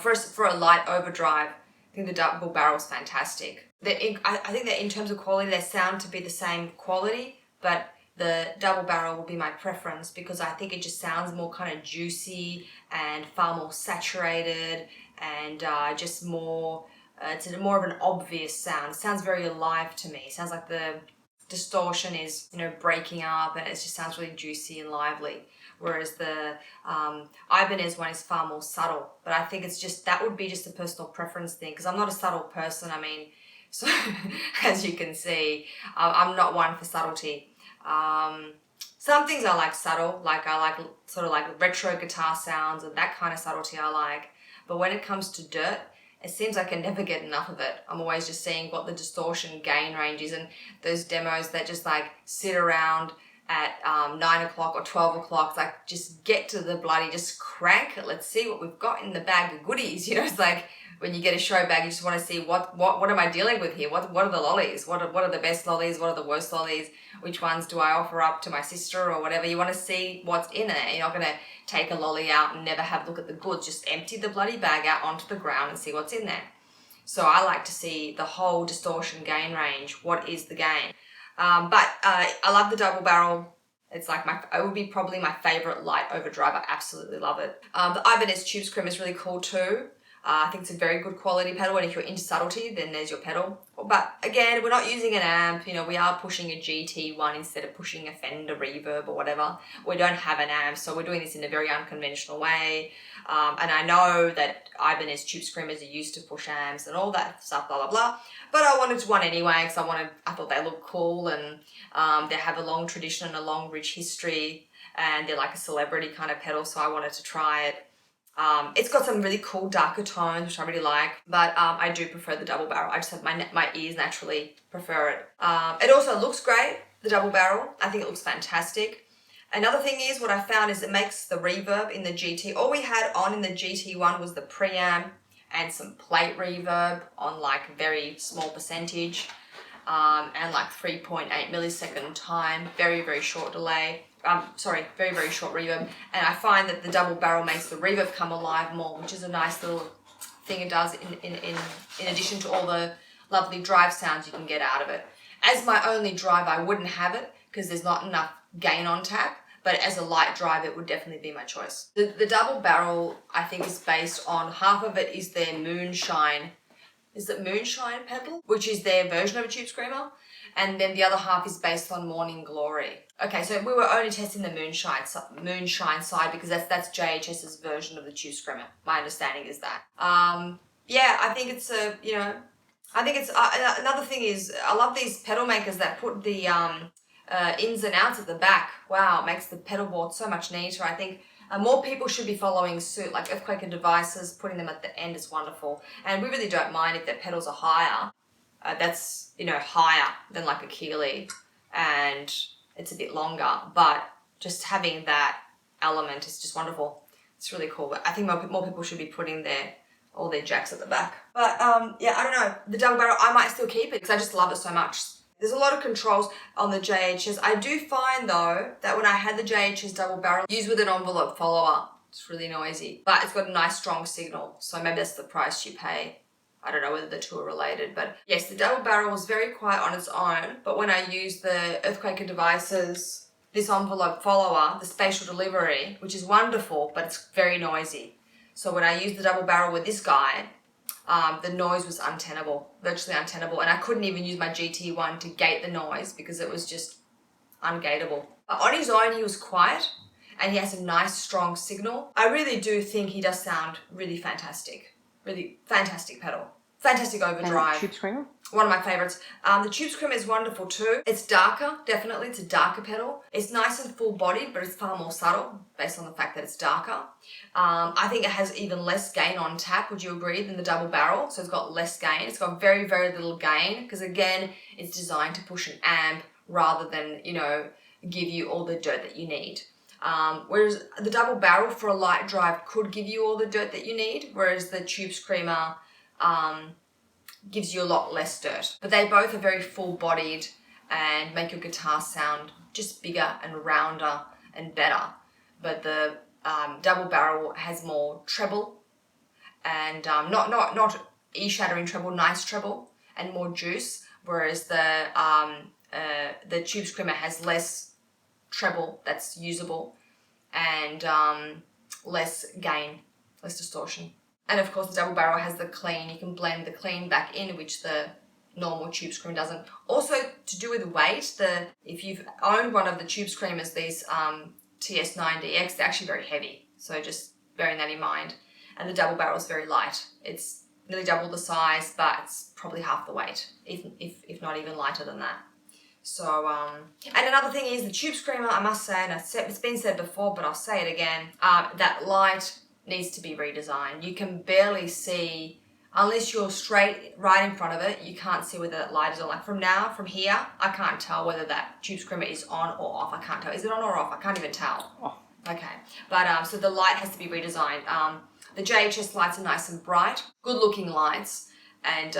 for a light overdrive, I think the double barrel is fantastic. I think that in terms of quality, they sound to be the same quality, but the double barrel will be my preference because I think it just sounds more kind of juicy and far more saturated and just more, it's more of an obvious sound. It sounds very alive to me. It sounds like the distortion is, you know, breaking up and it just sounds really juicy and lively. Whereas the Ibanez one is far more subtle. But I think it's just, that would be just a personal preference thing because I'm not a subtle person. I mean, so as you can see, I'm not one for subtlety. Some things I like subtle, like I like sort of like retro guitar sounds and that kind of subtlety I like. But when it comes to dirt, it seems like I never get enough of it. I'm always just seeing what the distortion gain range is and those demos that just like sit around at 9 o'clock or 12 o'clock, it's like just get to the bloody, just crank it. Let's see what we've got in the bag of goodies. You know, it's like when you get a show bag, you just want to see what am I dealing with here? What are the lollies? What are the best lollies? What are the worst lollies? Which ones do I offer up to my sister or whatever? You want to see what's in it. You're not going to take a lolly out and never have a look at the goods. Just empty the bloody bag out onto the ground and see what's in there. So I like to see the whole distortion gain range. What is the gain? But I love the double barrel. It's like it would be probably my favorite light overdrive. I absolutely love it. The Ibanez Tube Screamer is really cool too. I think it's a very good quality pedal, and if you're into subtlety, then there's your pedal. But again, we're not using an amp, you know, we are pushing a GT1 instead of pushing a Fender reverb or whatever. We don't have an amp, so we're doing this in a very unconventional way. And I know that Ibanez Tube Screamers are used to push amps and all that stuff, blah, blah, blah. But I wanted one anyway because I thought they look cool and they have a long tradition and a long, rich history, and they're like a celebrity kind of pedal, so I wanted to try it. It's got some really cool darker tones, which I really like, but I do prefer the double barrel. I just have my ears naturally prefer it. It also looks great, the double barrel. I think it looks fantastic. Another thing is, what I found is it makes the reverb in the GT. All we had on in the GT1 was the preamp and some plate reverb on like a very small percentage, and like 3.8 millisecond time, very, very short delay. Very, very short reverb. And I find that the double barrel makes the reverb come alive more, which is a nice little thing it does in addition to all the lovely drive sounds you can get out of it. As my only drive, I wouldn't have it because there's not enough gain on tap, but as a light drive, it would definitely be my choice. The double barrel, I think, is based on, half of it is their Moonshine. Is it Moonshine pedal, which is their version of a Tube Screamer? And then the other half is based on Morning Glory. Okay, so we were only testing the Moonshine side because that's JHS's version of the Tube Screamer. My understanding is that. Yeah, I think it's another thing is, I love these pedal makers that put the ins and outs at the back. Wow, it makes the pedal board so much neater. I think more people should be following suit, like Earthquaker Devices, putting them at the end is wonderful. And we really don't mind if their pedals are higher. That's, you know, higher than like a Keeley, and it's a bit longer, but just having that element is just wonderful. It's really cool. But I think more people should be putting all their jacks at the back. But yeah, I don't know. The double barrel, I might still keep it because I just love it so much. There's a lot of controls on the JHS. I do find though that when I had the JHS double barrel used with an envelope follower, it's really noisy, but it's got a nice strong signal. So maybe that's the price you pay. I don't know whether the two are related, but yes, the double barrel was very quiet on its own. But when I used the Earthquaker Devices, this envelope follower, the spatial delivery, which is wonderful, but it's very noisy. So when I used the double barrel with this guy, the noise was untenable, virtually untenable. And I couldn't even use my GT1 to gate the noise because it was just ungateable. But on his own, he was quiet and he has a nice strong signal. I really do think he does sound really fantastic. Really fantastic pedal. Fantastic overdrive. And Tube Screamer? One of my favorites. The Tube Screamer is wonderful too. It's darker, definitely. It's a darker pedal. It's nice and full-bodied, but it's far more subtle based on the fact that it's darker. I think it has even less gain on tap, would you agree, than the double barrel? So it's got less gain. It's got very, very little gain because, again, it's designed to push an amp rather than, you know, give you all the dirt that you need. Whereas the double barrel for a light drive could give you all the dirt that you need, whereas the Tube Screamer gives you a lot less dirt. But they both are very full-bodied and make your guitar sound just bigger and rounder and better. But the double barrel has more treble and not ear-shattering treble, nice treble, and more juice. Whereas the Tube Screamer has less treble that's usable, and less gain, less distortion. And of course the double barrel has the clean. You can blend the clean back in, which the normal Tube Screamer doesn't. Also, to do with weight, if you've owned one of the Tube Screamers, these TS9 DX, they're actually very heavy. So just bearing that in mind. And the double barrel is very light. It's nearly double the size, but it's probably half the weight, if not even lighter than that. So, and another thing is the Tube Screamer, I must say, and it's been said before, but I'll say it again, that light needs to be redesigned. You can barely see, unless you're straight right in front of it, you can't see whether that light is on. Like from here, I can't tell whether that Tube Screamer is on or off. I can't tell. Is it on or off? I can't even tell. Oh. Okay, but so the light has to be redesigned. The JHS lights are nice and bright, good looking lights, and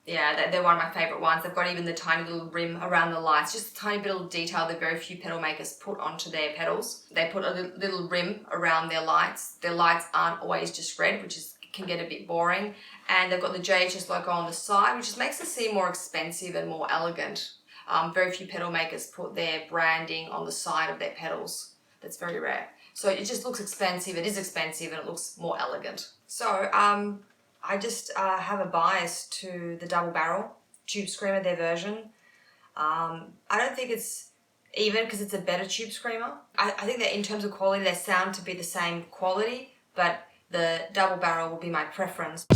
yeah, they're one of my favourite ones. They've got even the tiny little rim around the lights, just a tiny bit of detail that very few pedal makers put onto their pedals. They put a little rim around their lights. Their lights aren't always just red, which can get a bit boring. And they've got the JHS logo on the side, which just makes it seem more expensive and more elegant. Very few pedal makers put their branding on the side of their pedals. That's very rare. So it just looks expensive. It is expensive and it looks more elegant. So I just have a bias to the double barrel Tube Screamer, their version. I don't think it's even because it's a better Tube Screamer. I think that in terms of quality, they sound to be the same quality, but the double barrel will be my preference.